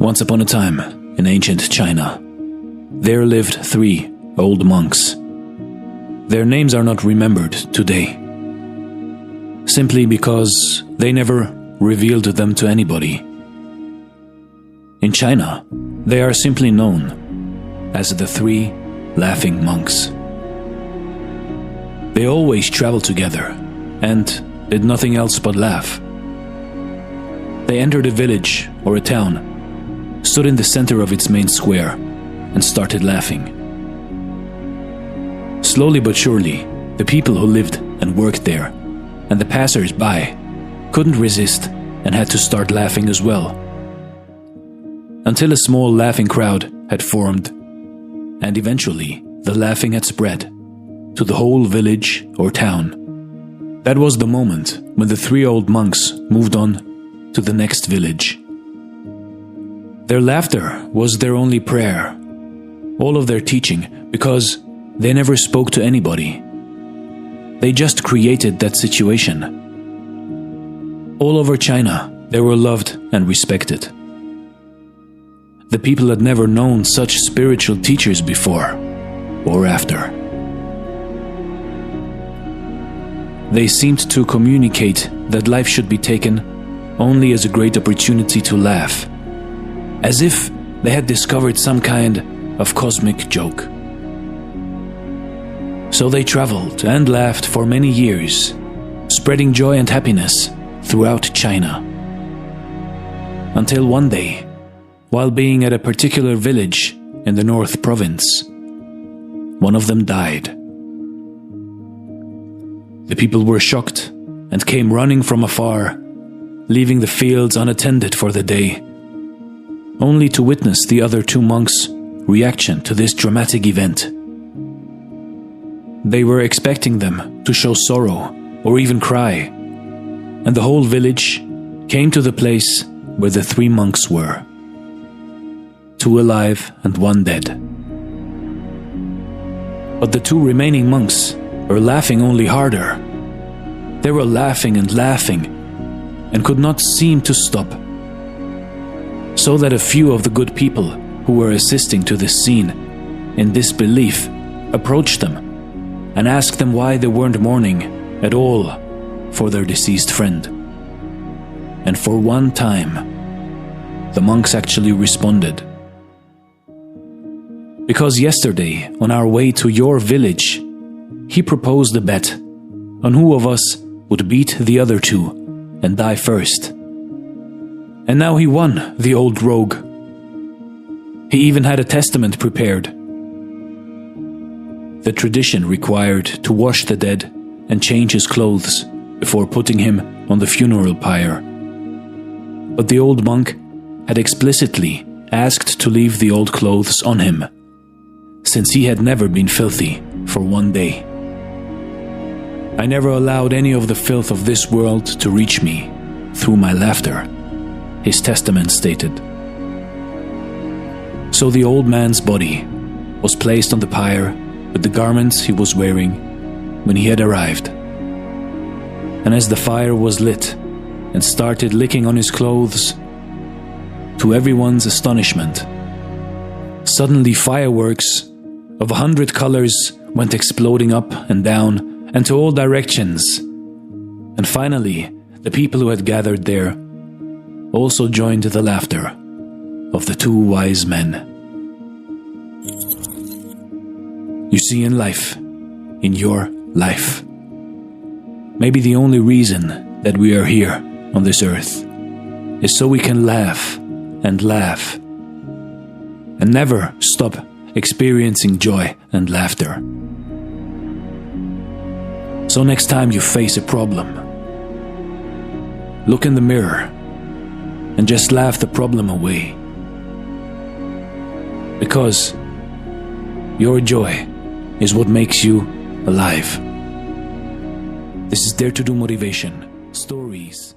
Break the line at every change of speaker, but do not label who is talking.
Once upon a time, in ancient China, there lived 3 old monks. Their names are not remembered today, simply because they never revealed them to anybody. In China, they are simply known as the 3 laughing monks. They always traveled together and did nothing else but laugh. They entered a village or a town, stood in the center of its main square, and started laughing. Slowly but surely, the people who lived and worked there, and the passers-by, couldn't resist and had to start laughing as well. Until a small laughing crowd had formed, and eventually the laughing had spread to the whole village or town. That was the moment when the 3 old monks moved on to the next village. Their laughter was their only prayer, all of their teaching, because they never spoke to anybody. They just created that situation. All over China, they were loved and respected. The people had never known such spiritual teachers before or after. They seemed to communicate that life should be taken only as a great opportunity to laugh, as if they had discovered some kind of cosmic joke. So they traveled and laughed for many years, spreading joy and happiness throughout China. Until one day, while being at a particular village in the North Province, one of them died. The people were shocked and came running from afar, leaving the fields unattended for the day, only to witness the other 2 monks' reaction to this dramatic event. They were expecting them to show sorrow or even cry, and the whole village came to the place where the 3 monks were. 2 alive and 1 dead. But the 2 remaining monks were laughing only harder. They were laughing and could not seem to stop. So that a few of the good people who were assisting to this scene in disbelief approached them and asked them why they weren't mourning at all for their deceased friend. And for one time, the monks actually responded. Because yesterday, on our way to your village, he proposed a bet on who of us would beat the other 2 and die first. And now he won, the old rogue. He even had a testament prepared. The tradition required to wash the dead and change his clothes before putting him on the funeral pyre. But the old monk had explicitly asked to leave the old clothes on him, since he had never been filthy for 1 day. I never allowed any of the filth of this world to reach me through my laughter, his testament stated. So the old man's body was placed on the pyre with the garments he was wearing when he had arrived. And as the fire was lit and started licking on his clothes, to everyone's astonishment, suddenly fireworks of 100 colors went exploding up and down and to all directions. And finally, the people who had gathered there also joined the laughter of the 2 wise men. You see, in life, in your life, maybe the only reason that we are here on this earth is so we can laugh and laugh and never stop experiencing joy and laughter. So next time you face a problem, look in the mirror and just laugh the problem away. Because your joy is what makes you alive. This is Dare to Do Motivation Stories.